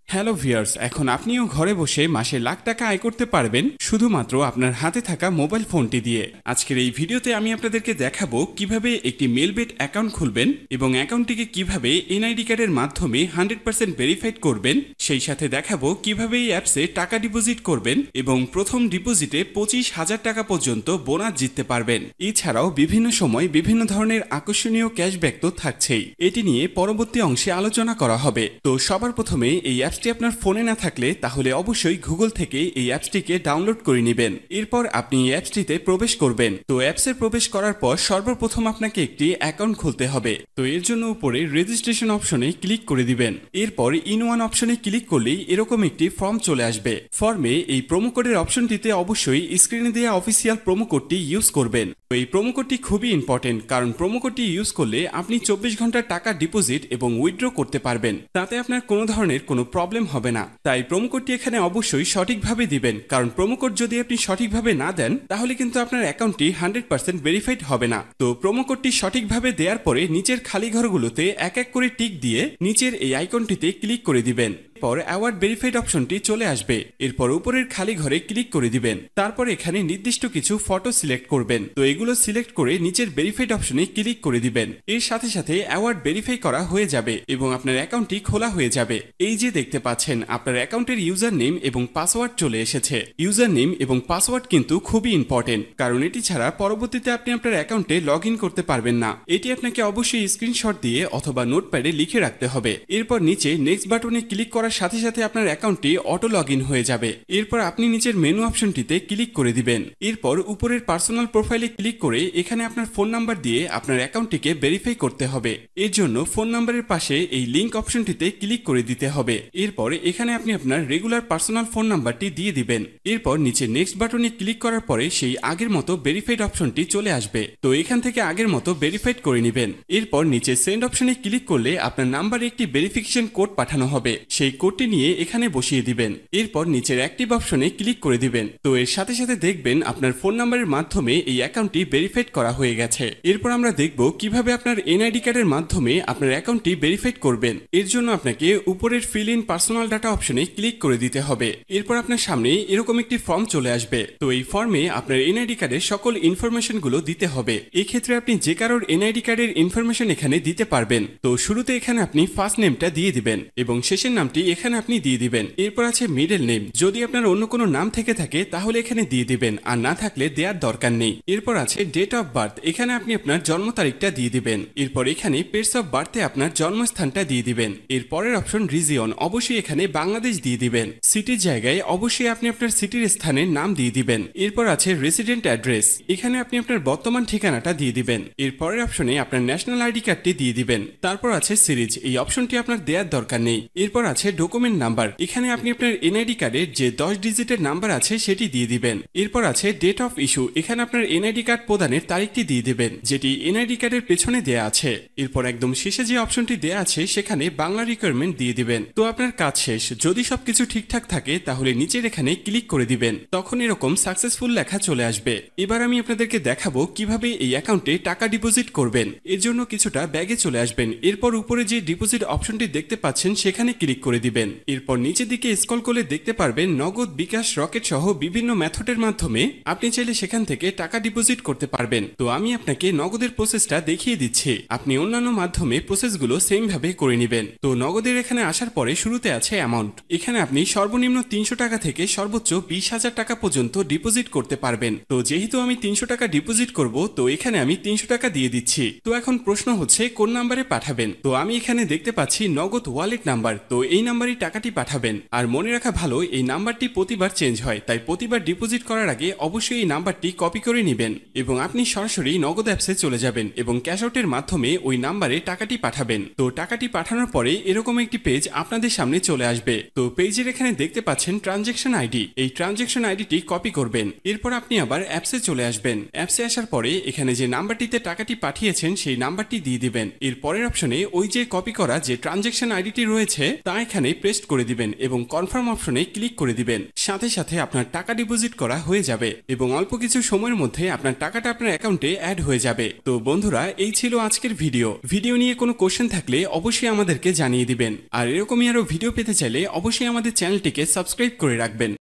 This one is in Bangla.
হ্যালো ভিউয়ার্স, এখন আপনিও ঘরে বসে মাসে লাখ টাকা আয় করতে পারবেন শুধুমাত্র আপনার হাতে থাকা মোবাইল ফোনটি দিয়ে। আজকের এই ভিডিওতে আমি আপনাদেরকে দেখাবো কিভাবে একটি মেলবেট অ্যাকাউন্ট খুলবেন এবং অ্যাকাউন্টটিকে কিভাবে এনআইডি কার্ডের মাধ্যমে 100% ভেরিফাইড করবেন। সেই সাথে দেখাবো কিভাবে এই অ্যাপসে টাকা ডিপোজিট করবেন এবং প্রথম ডিপোজিটে 25,000 টাকা পর্যন্ত বোনাস জিততে পারবেন। এছাড়াও বিভিন্ন সময় বিভিন্ন ধরনের আকর্ষণীয় ক্যাশব্যাক তো থাকছেই। এটি নিয়ে পরবর্তী অংশে আলোচনা করা হবে। তো সবার প্রথমে এই অ্যাপসটি আপনার ফোনে না থাকলে তাহলে অবশ্যই গুগল থেকে এই অ্যাপসটিকে ডাউনলোড করে নেবেন। এরপর আপনি এই অ্যাপসটিতে প্রবেশ করবেন। তো অ্যাপসে প্রবেশ করার পর সর্বপ্রথম আপনাকে একটি অ্যাকাউন্ট খুলতে হবে। তো এর জন্য উপরে রেজিস্ট্রেশন অপশনে ক্লিক করে দিবেন। এরপর ইন ওয়ান অপশনে ক্লিক করলেই এরকম একটি ফর্ম চলে আসবে। ফর্মে এই প্রোমো কোডের অপশনটিতে অবশ্যই স্ক্রিনে দেওয়া অফিসিয়াল প্রোমো কোডটি ইউজ করবেন। তো এই প্রোমো কোডটি খুবই ইম্পর্টেন্ট, কারণ প্রোমো কোডটি ইউজ করলে আপনি 24 ঘন্টার টাকা ডিপোজিট এবং উইথড্র করতে পারবেন। তাতে আপনার কোনো ধরনের কোনো প্রবলেম হবে না। তাই প্রোমো কোডটি এখানে অবশ্যই সঠিকভাবে দিবেন, কারণ প্রোমো কোড যদি আপনি সঠিকভাবে না দেন তাহলে কিন্তু আপনার অ্যাকাউন্টটি 100% ভেরিফাইড হবে না। তো প্রোমো কোডটি সঠিকভাবে দেওয়ার পরে নিচের খালি ঘরগুলোতে এক এক করে টিক দিয়ে নিচের এই আইকনটিতে ক্লিক করে দিবেন। এরপর অ্যাওয়ার্ড ভেরিফাইড অপশনটি চলে আসবে। এরপর উপরের খালি ঘরে ক্লিক করে দিবেন। তারপর এখানে নির্দিষ্ট কিছু ফটো সিলেক্ট করবেন। তো এগুলো সিলেক্ট করে নিচের ভেরিফাইড অপশনে ক্লিক করে দিবেন। এর সাথে সাথে অ্যাওয়ার্ড ভেরিফাই করা হয়ে যাবে এবং আপনার অ্যাকাউন্টটি খোলা হয়ে যাবে। এই যে দেখতে পাচ্ছেন আপনার অ্যাকাউন্টের ইউজার নেম এবং পাসওয়ার্ড চলে এসেছে। ইউজার নেম এবং পাসওয়ার্ড কিন্তু খুবই ইম্পর্টেন্ট, কারণ এটি ছাড়া পরবর্তীতে আপনি আপনার অ্যাকাউন্টে লগ ইন করতে পারবেন না। এটি আপনাকে অবশ্যই স্ক্রিনশট দিয়ে অথবা নোটপ্যাডে লিখে রাখতে হবে। এরপর নিচে নেক্সট বাটনে ক্লিক করার সাথে সাথে আপনার অ্যাকাউন্টটি অটো লগ ইন হয়ে যাবে। এরপর আপনি নিচের মেনু অপশনটিতে ক্লিক করে দিবেন। এরপর উপরের পার্সোনাল প্রোফাইলে ক্লিক করে এখানে আপনার ফোন নাম্বার দিয়ে আপনার অ্যাকাউন্টটিকে ভেরিফাই করতে হবে। এর জন্য ফোন নাম্বারের পাশে এই লিংক অপশনটিতে ক্লিক করে দিতে হবে। এরপর এখানে আপনি আপনার রেগুলার পার্সোনাল ফোন নাম্বারটি দিয়ে দিবেন। এরপর নিচে নেক্সট বাটনে ক্লিক করার পরে সেই আগের মতো ভেরিফাইড অপশনটি চলে আসবে। তো এখান থেকে আগের মতো ভেরিফাইড করে নেবেন। এরপর নিচে সেন্ড অপশনে ক্লিক করলে আপনার নাম্বারে একটি ভেরিফিকেশন কোড পাঠানো হবে। সেই কোডটি নিয়ে এখানে বসিয়ে দিবেন। এরপর নিচের অ্যাক্টিভ অপশনে ক্লিক করে দিবেন। তো এর সাথে সাথে দেখবেন আপনার ফোন নাম্বারের মাধ্যমে এই অ্যাকাউন্টটি ভেরিফাইড করা হয়ে গেছে। এরপর আমরা দেখব কিভাবে আপনার এনআইডি কার্ডের মাধ্যমে আপনার অ্যাকাউন্টটি ভেরিফাইড করবেন। এর জন্য আপনাকে উপরের ফিল ইন পার্সোনাল ডাটা অপশনে ক্লিক করে দিতে হবে। এরপর আপনার সামনে এরকম একটি ফর্ম চলে আসবে। তো এই ফর্মে আপনার এনআইডি কার্ডের সকল ইনফরমেশন গুলো দিতে হবে। এই ক্ষেত্রে আপনি যে কারোর এনআইডি কার্ডের ইনফরমেশন এখানে দিতে পারবেন। তো শুরুতে এখানে আপনি ফার্স্ট নেমটা দিয়ে দিবেন এবং শেষের নামটি এখানে আপনি দিয়ে দিবেন। এরপর আছে মিডল নেম, যদি আপনার অন্য কোনো নাম থেকে থাকে তাহলে এখানে দিয়ে দিবেন, আর না থাকলে দেওয়ার দরকার নেই। এরপর আছে ডেট অফ বার্থ, এখানে আপনি আপনার জন্ম তারিখটা দিয়ে দিবেন। এরপর এখানে প্লেস অফ বার্থে আপনার জন্মস্থানটা দিয়ে দিবেন। এর পরের অপশন রিজিয়ন, অবশ্যই এখানে বাংলাদেশ দিয়ে দিবেন। সিটির জায়গায় অবশ্যই আপনি আপনার সিটির স্থানের নাম দিয়ে দিবেন। এরপর আছে রেসিডেন্ট অ্যাড্রেস, এখানে আপনি আপনার বর্তমান ঠিকানাটা দিয়ে দিবেন। এর পরের অপশনে আপনার ন্যাশনাল আইডি কার্ডটি দিয়ে দিবেন। তারপর আছে সিরিজ, এই অপশনটি আপনার দেওয়ার দরকার নেই। এরপর আছে ডকুমেন্ট নাম্বার, এখানে আপনি আপনার এনআইডি কার্ডের যে 10 ডিজিটের নাম্বার আছে সেটি দিয়ে দিবেন। এরপর আছে ডেট অফ ইস্যু, এখানে আপনার এনআইডি কার্ড প্রদানের তারিখটি দিয়ে দিবেন, যেটি এনআইডি কার্ডের পেছনে দেয়া আছে। এরপর একদম শেষে যে অপশনটি দেয়া আছে সেখানে বাংলা রিকোয়ারমেন্ট দিয়ে দিবেন। তো আপনার কাজ শেষ। যদি সবকিছু ঠিকঠাক থাকে তাহলে নিচের এখানে ক্লিক করে দিবেন। তখন এরকম সাকসেসফুল লেখা চলে আসবে। এবার আমি আপনাদেরকে দেখাবো কিভাবে এই অ্যাকাউন্টে টাকা ডিপোজিট করবেন। এর জন্য কিছুটা ব্যাগে চলে আসবেন। এরপর উপরে যে ডিপোজিট অপশনটি দেখতে পাচ্ছেন সেখানে ক্লিক করে দিবেন। এরপর নিচের দিকে স্ক্রল করলে দেখতে পারবেন নগদ, বিকাশ, রকেট সহ বিভিন্ন মেথডের মাধ্যমে আপনি চাইলে সেখান থেকে টাকা ডিপোজিট করতে পারবেন। তো আমি আপনাকে নগদের প্রসেসটা দেখিয়ে দিচ্ছি, আপনি অন্যান্য মাধ্যমে প্রসেসগুলো সেম ভাবে করে নেবেন। তো নগদের এখানে আসার পরে শুরুতে আছে অ্যামাউন্ট, এখানে আপনি সর্বনিম্ন 300 টাকা থেকে সর্বোচ্চ 20,000 টাকা পর্যন্ত ডিপোজিট করতে পারবেন। তো যেহেতু আমি 300 টাকা ডিপোজিট করব, তো এখানে আমি 300 টাকা দিয়ে দিচ্ছি। তো এখন প্রশ্ন হচ্ছে কোন নাম্বারে পাঠাবেন। তো আমি এখানে দেখতে পাচ্ছি নগদ ওয়ালেট নাম্বার, তো এই নাম্বারই টাকাটি পাঠাবেন। আর মনে রাখা ভালো, এই নাম্বারটি প্রতিবার চেঞ্জ হয়, তাই প্রতিবার ডিপোজিট করার আগে অবশ্যই এই নাম্বারটি কপি করে নেবেন এবং আপনি সরাসরি নগদ অ্যাপসে চলে যাবেন এবং ক্যাশ আউটের মাধ্যমে ওই নাম্বারে টাকাটি পাঠাবেন। তো টাকাটি পাঠানোর পরে এরকম একটি পেজ আপনাদের সামনে চলে আসবে। তো পেজের এখানে দেখতে পাচ্ছেন ট্রানজ্যাকশন আইডি, এই ট্রানজ্যাকশন আইডিটি কপি করবেন। এরপর আপনি আবার অ্যাপসে চলে আসবেন। অ্যাপসে আসার পরে এখানে যে নাম্বারটিতে টাকাটি পাঠিয়েছেন সেই নাম্বারটি দিয়ে দিবেন। এর পরের অপশনে ওই যে কপি করা যে ট্রানজ্যাকশন আইডিটি রয়েছে তা এখানে এখানে পেস্ট করে দিবেন এবং কনফার্ম অপশনে ক্লিক করে দিবেন। সাথে সাথে আপনার টাকা ডিপোজিট করা হয়ে যাবে এবং অল্প কিছু সময়ের মধ্যে আপনার টাকাটা আপনার অ্যাকাউন্টে অ্যাড হয়ে যাবে। তো বন্ধুরা, এই ছিল আজকের ভিডিও নিয়ে কোনো কোশ্চেন থাকলে অবশ্যই আমাদেরকে জানিয়ে দিবেন। আর এরকমই আরো ভিডিও পেতে চাইলে অবশ্যই আমাদের চ্যানেলটিকে সাবস্ক্রাইব করে রাখবেন।